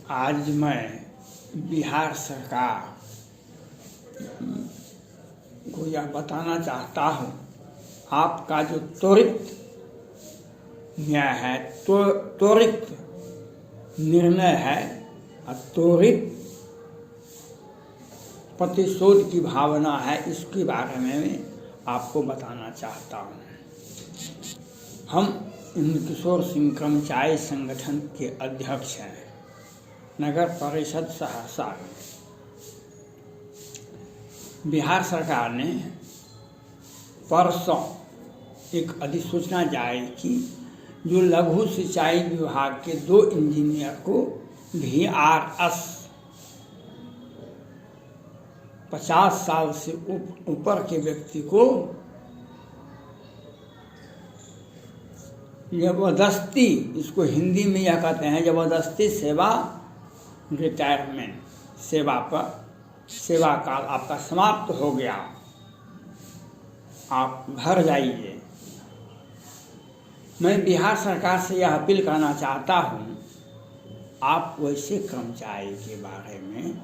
आज मैं बिहार सरकार को यह बताना चाहता हूँ, आपका जो त्वरित न्याय है, त्वरित निर्णय है और त्वरित प्रतिशोध की भावना है, इसके बारे में मैं आपको बताना चाहता हूँ। हम इंद्रकिशोर सिंह कर्मचारी संगठन के अध्यक्ष हैं, नगर परिषद सहरसा। बिहार सरकार ने परसों एक अधिसूचना जारी की, जो लघु सिंचाई विभाग के 2 इंजीनियर को VRS 50 साल से ऊपर के व्यक्ति को जबरदस्ती, इसको हिंदी में यह कहते हैं जबरदस्ती सेवा रिटायरमेंट, सेवा काल आपका समाप्त हो गया, आप घर जाइए। मैं बिहार सरकार से यह अपील करना चाहता हूँ, आप वैसे कर्मचारी के बारे में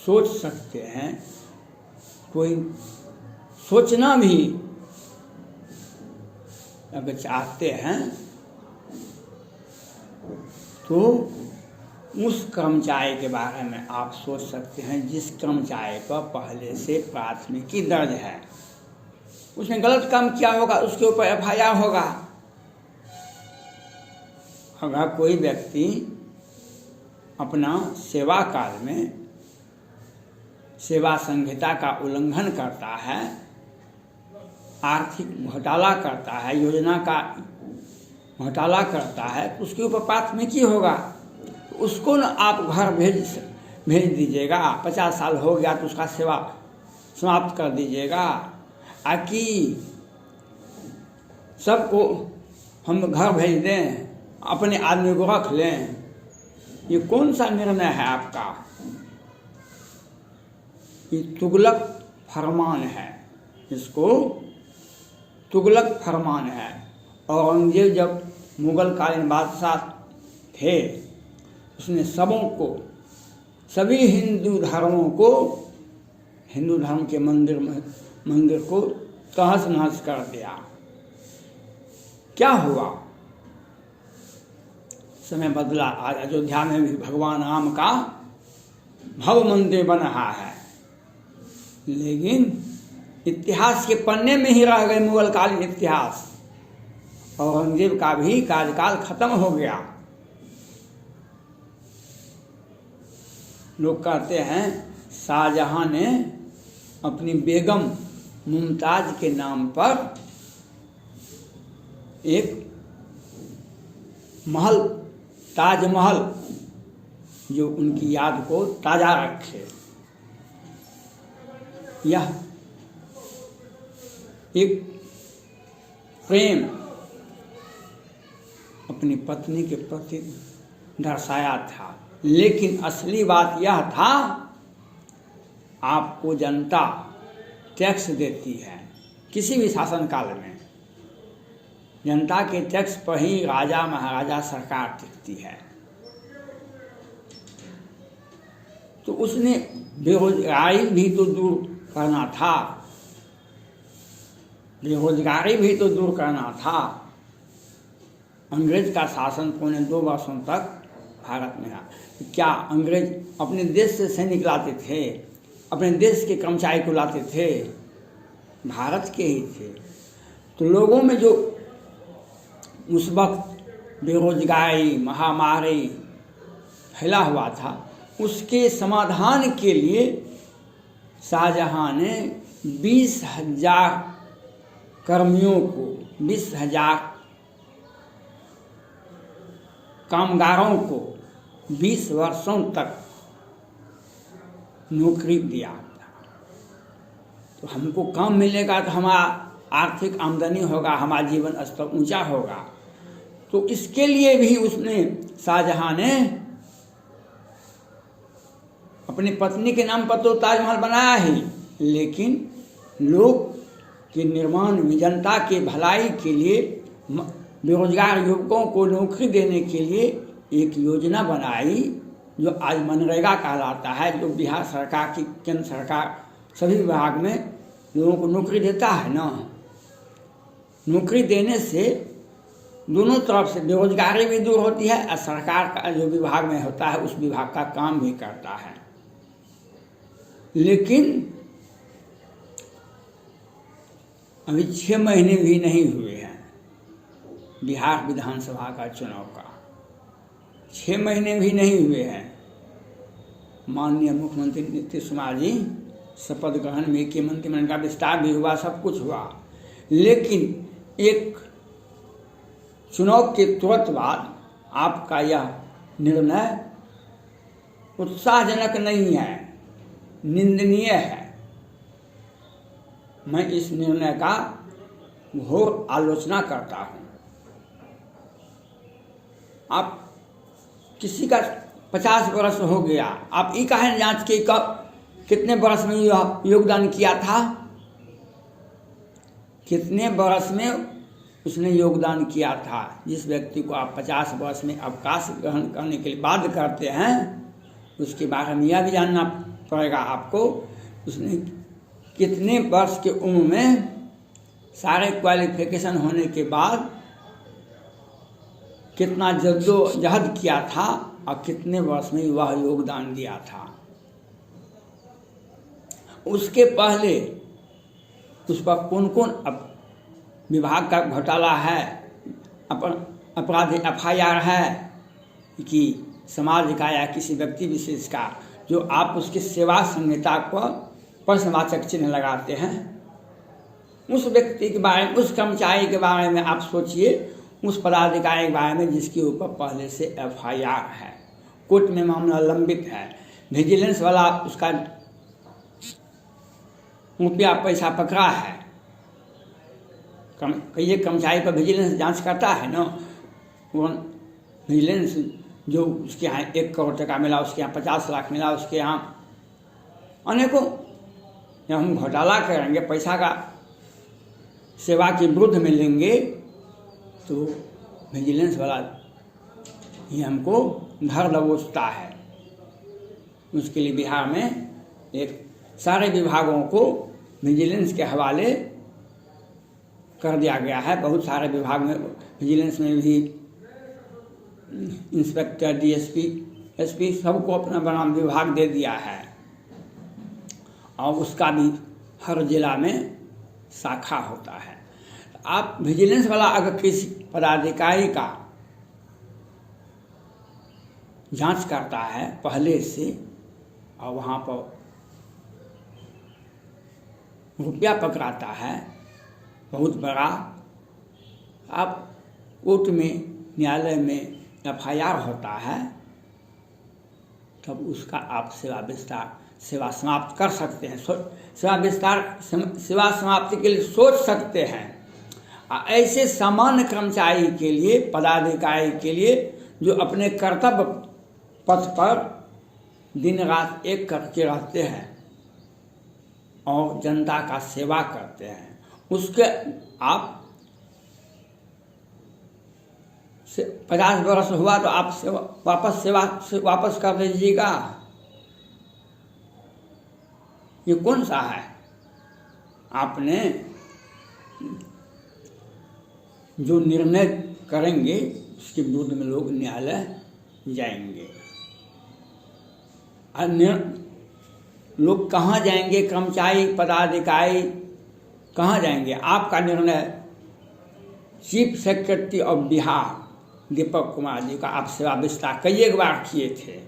सोच सकते हैं, कोई सोचना भी अगर चाहते हैं तो उस कर्मचारी के बारे में आप सोच सकते हैं जिस कर्मचारी पर पहले से प्राथमिकी दर्ज है। उसने गलत काम किया होगा, उसके ऊपर FIR होगा। अगर कोई व्यक्ति अपना सेवा काल में सेवा संहिता का उल्लंघन करता है, आर्थिक घोटाला करता है, योजना का घोटाला करता है, तो उसके ऊपर प्राथमिकी होगा। उसको न आप घर भेज दीजिएगा, 50 साल हो गया तो उसका सेवा समाप्त कर दीजिएगा, आकि सबको हम घर भेज दें, अपने आदमी को रख लें। ये कौन सा निर्णय है आपका? ये तुगलक फरमान है, इसको तुगलक फरमान है। औरंगजेब जब मुगल कालीन बादशाह थे, उसने सबों को, सभी हिंदू धर्म के मंदिर को तहस नहस कर दिया। क्या हुआ? समय बदला, आज अयोध्या में भी भगवान राम का भव्य मंदिर बन रहा है, लेकिन इतिहास के पन्ने में ही रह गए मुगलकालीन इतिहास। औरंगजेब का भी कार्यकाल खत्म हो गया। लोग कहते हैं शाहजहां ने अपनी बेगम मुमताज के नाम पर एक महल, ताजमहल, जो उनकी याद को ताजा रखे। यह एक प्रेम अपनी पत्नी के प्रति दर्शाया था, लेकिन असली बात यह था, आपको जनता टैक्स देती है। किसी भी शासन काल में जनता के टैक्स पर ही राजा महाराजा सरकार टिकती है। तो उसने बेरोजगारी भी तो दूर करना था, बेरोजगारी भी तो दूर करना था। अंग्रेज का शासन पौने 2 वर्षों तक भारत में रहा। क्या अंग्रेज अपने देश से सैनिक लाते थे? अपने देश के कर्मचारी को लाते थे? भारत के ही थे। तो लोगों में जो उस वक्त बेरोजगारी, महामारी फैला हुआ था, उसके समाधान के लिए शाहजहां ने 20,000 कर्मियों को, 20,000 कामगारों को 20 वर्षों तक नौकरी दिया। तो हमको काम मिलेगा तो हमारा आर्थिक आमदनी होगा, हमारा जीवन स्तर ऊंचा होगा। तो इसके लिए भी उसने, शाहजहां ने अपनी पत्नी के नाम पर तो ताजमहल बनाया ही, लेकिन लोग के निर्माण में, जनता के भलाई के लिए, बेरोजगार युवकों को नौकरी देने के लिए एक योजना बनाई जो आज मनरेगा कहलाता है, जो बिहार सरकार की, केंद्र सरकार सभी विभाग में लोगों को नौकरी देता है ना, नौकरी देने से दोनों तरफ से बेरोजगारी भी दूर होती है और सरकार का जो विभाग में होता है उस विभाग का काम भी करता है। लेकिन अभी 6 महीने भी नहीं हुए हैं बिहार विधानसभा का चुनाव का, 6 महीने भी नहीं हुए हैं। माननीय मुख्यमंत्री नीतीश कुमार जी शपथ ग्रहण में कि मंत्रिमंडल का विस्तार भी हुआ, सब कुछ हुआ, लेकिन एक चुनाव के तुरंत बाद आपका यह निर्णय उत्साहजनक नहीं है, निंदनीय है। मैं इस निर्णय का घोर आलोचना करता हूं। आप किसी का 50 वर्ष हो गया, आप ये कहें जांच के कब कितने वर्ष में योगदान किया था, कितने वर्ष में उसने योगदान किया था। जिस व्यक्ति को आप 50 वर्ष में अवकाश ग्रहण करने के लिए बाध्य करते हैं, उसके बारे में यह भी जानना पड़ेगा आपको, उसने कितने वर्ष के उम्र में सारे क्वालिफिकेशन होने के बाद कितना जद्दोजहद किया था और कितने वर्ष में वह योगदान दिया था। उसके पहले उस पर कौन कौन विभाग का घोटाला है, अपराधी FIR है कि समाज का या किसी व्यक्ति विशेष का, जो आप उसकी सेवा संहिता पर प्रश्नवाचक चिन्ह लगाते हैं। उस व्यक्ति के बारे में, उस कर्मचारी के बारे में आप सोचिए, उस पदाधिकारी के बारे में जिसके ऊपर पहले से FIR है, कोर्ट में मामला लंबित है, विजिलेंस वाला उसका रुपया पैसा पकड़ा है, कई कर्मचारी पर विजिलेंस जांच करता है ना, वो विजिलेंस जो उसके यहाँ 1 करोड़ टका मिला, उसके यहाँ 50 लाख मिला, उसके यहाँ अनेकों, जब हम घोटाला करेंगे, पैसा का सेवा के विरुद्ध में लेंगे, तो विजिलेंस वाला ही हमको धर दबोचता है। उसके लिए बिहार में एक सारे विभागों को विजिलेंस के हवाले कर दिया गया है। बहुत सारे विभाग में, विजिलेंस में भी इंस्पेक्टर, DSP, SP सबको अपना बना विभाग दे दिया है और उसका भी हर जिला में शाखा होता है। आप विजिलेंस वाला अगर किसी पदाधिकारी का जांच करता है पहले से और वहाँ पर रुपया पकड़ाता है बहुत बड़ा, आप कोर्ट में, न्यायालय में FIR होता है, तब उसका आप सेवा समाप्त कर सकते हैं, सेवा समाप्ति के लिए सोच सकते हैं। ऐसे सामान्य कर्मचारी के लिए, पदाधिकारी के लिए, जो अपने कर्तव्य पथ पर दिन रात एक करके रहते हैं और जनता का सेवा करते हैं, उसके आप 50 वर्ष हुआ तो आप सेवा वापस कर दीजिएगा। ये कौन सा है? आपने जो निर्णय करेंगे उसके विरुद्ध में लोग न्यायालय जाएंगे। अन्य लोग कहाँ जाएंगे? कर्मचारी, पदाधिकारी कहाँ जाएंगे? आपका निर्णय chief secretary of Bihar Deepak Kumar ji का आप सेवा विस्तार कई बार किए थे।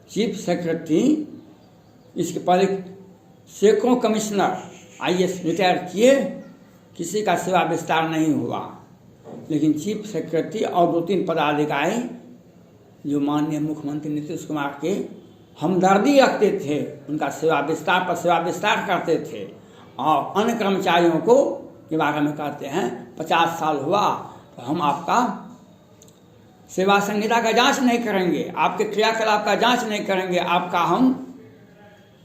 चीफ सेक्रेटरी, इसके पहले सैकड़ों कमिश्नर IAS रिटायर किए, किसी का सेवा विस्तार नहीं हुआ। लेकिन चीफ सेक्रेटरी और 2-3 पदाधिकारी जो माननीय मुख्यमंत्री नीतीश कुमार के हमदर्दी रखते थे, उनका सेवा विस्तार करते थे। और अन्य कर्मचारियों को के बारे में कहते हैं 50 साल हुआ तो हम आपका सेवा संहिता का जांच नहीं करेंगे, आपके क्रियाकलाप का जांच नहीं करेंगे,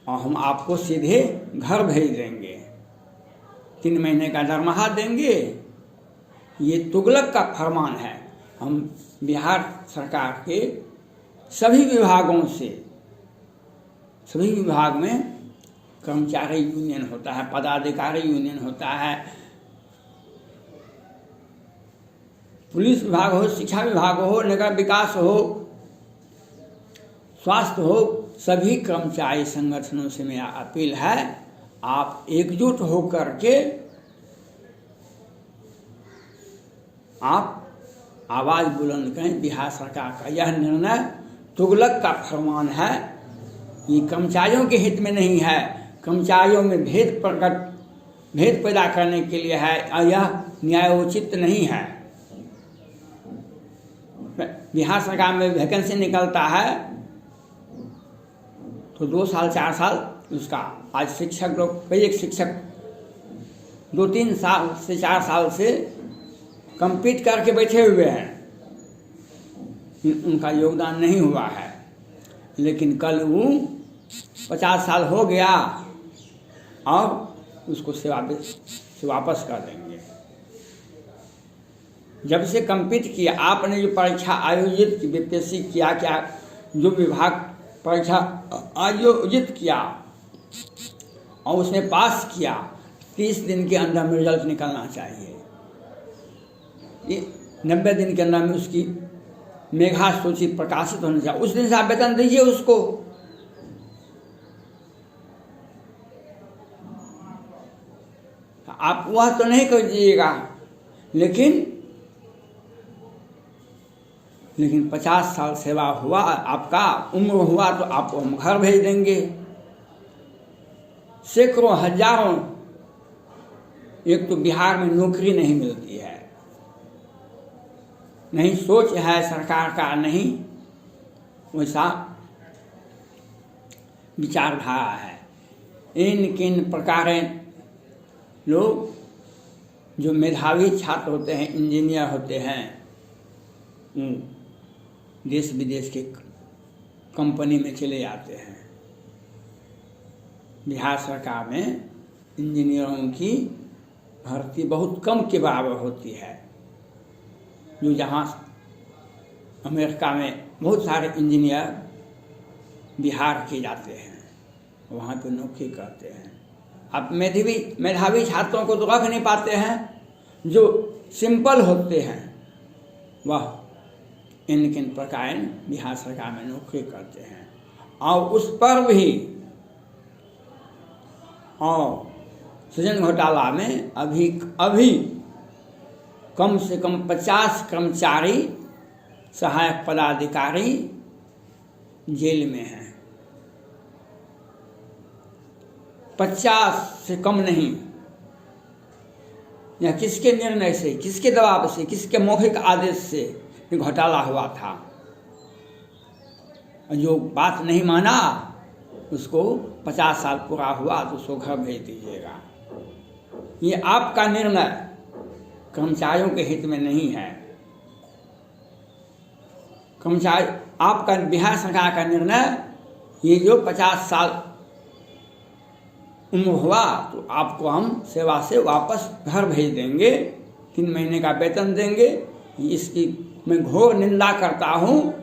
हम आपको सीधे घर भेज देंगे, 3 महीने का दरमाहा देंगे। ये तुगलक का फरमान है। हम बिहार सरकार के सभी विभागों से, सभी विभाग में कर्मचारी यूनियन होता है, पदाधिकारी यूनियन होता है, पुलिस विभाग हो, शिक्षा विभाग हो, नगर विकास हो, स्वास्थ्य हो, सभी कर्मचारी संगठनों से मेरा अपील है आप एकजुट होकर के आप आवाज़ बुलंद करें। बिहार सरकार का यह निर्णय तुगलक का फरमान है, ये कर्मचारियों के हित में नहीं है, कर्मचारियों में भेद पैदा करने के लिए है और यह न्यायोचित नहीं है। बिहार सरकार में वैकेंसी निकलता है तो 2 साल 4 साल उसका, आज शिक्षक लोग, कई एक शिक्षक 2-3 साल से 4 साल से कम्पीट करके बैठे हुए हैं, उनका योगदान नहीं हुआ है, लेकिन कल वो 50 साल हो गया और उसको सेवा से वापस कर देंगे। जब से कम्पीट किया, आपने जो परीक्षा आयोजित की, बीपीएससी किया, क्या जो विभाग परीक्षा आयोजित किया और उसमें पास किया, 30 दिन के अंदर में रिजल्ट निकलना चाहिए। ये 90 दिन के अंदर में उसकी मेधा सूची प्रकाशित होनी चाहिए। उस दिन से आप वेतन दीजिए उसको। आप वह तो नहीं कर दीजिएगा, लेकिन 50 साल सेवा हुआ आपका, उम्र हुआ तो आपको हम घर भेज देंगे। सैकड़ों हजारों, एक तो बिहार में नौकरी नहीं मिलती है, नहीं सोच है सरकार का, नहीं वैसा विचारधारा है। इन किन प्रकारें लोग जो मेधावी छात्र होते हैं, इंजीनियर होते हैं, देश विदेश के कंपनी में चले जाते हैं। बिहार सरकार में इंजीनियरों की भर्ती बहुत कम के बराबर होती है। जो जहाँ अमेरिका में बहुत सारे इंजीनियर बिहार के जाते हैं, वहाँ पे नौकरी करते हैं। अब मेधावी छात्रों को तो रख नहीं पाते हैं, जो सिंपल होते हैं वह इन किन प्रकार बिहार सरकार में नौकरी करते हैं। और उस पर भी और सृजन घोटाला में अभी कम से कम 50 कर्मचारी, सहायक पदाधिकारी जेल में हैं। 50 से कम नहीं। यह किसके निर्णय से, किसके दबाव से, किसके मौखिक आदेश से घोटाला हुआ था? जो बात नहीं माना उसको 50 साल पूरा हुआ तो उसको घर भेज दीजिएगा। ये आपका निर्णय कर्मचारियों के हित में नहीं है। कर्मचारी, आपका बिहार सरकार का निर्णय, ये जो 50 साल उम्र हुआ तो आपको हम सेवा से वापस घर भेज देंगे, 3 महीने का वेतन देंगे। इसकी मैं घोर निंदा करता हूँ।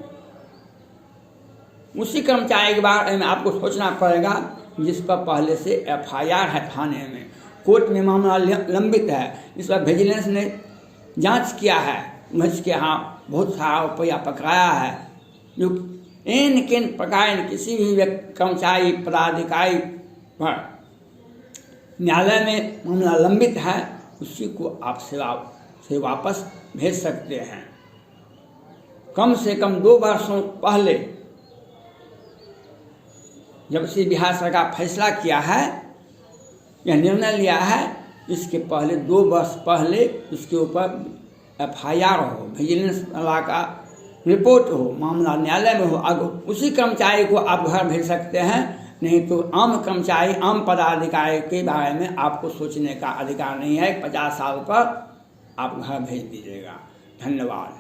उसी कर्मचारी के बारे में आपको सोचना पड़ेगा जिस पर पहले से FIR है थाने में, कोर्ट में मामला लंबित है, इस पर विजिलेंस ने जांच किया है, उसके यहाँ बहुत सारा रुपया पकड़ाया है। जो इन किन प्रकार किसी भी कर्मचारी पदाधिकारी पर न्यायालय में मामला लंबित है, उसी को आप सेवा से वापस भेज सकते हैं। कम से कम 2 वर्षों पहले जब से बिहार सरकार फैसला किया है, यह निर्णय लिया है, इसके पहले 2 वर्ष पहले उसके ऊपर FIR हो, विजिलेंस वाला का रिपोर्ट हो, मामला न्यायालय में हो, अगर उसी कर्मचारी को आप घर भेज सकते हैं। नहीं तो आम कर्मचारी, आम पदाधिकारी के बारे में आपको सोचने का अधिकार नहीं है। 50 साल पर आप घर भेज दीजिएगा। धन्यवाद।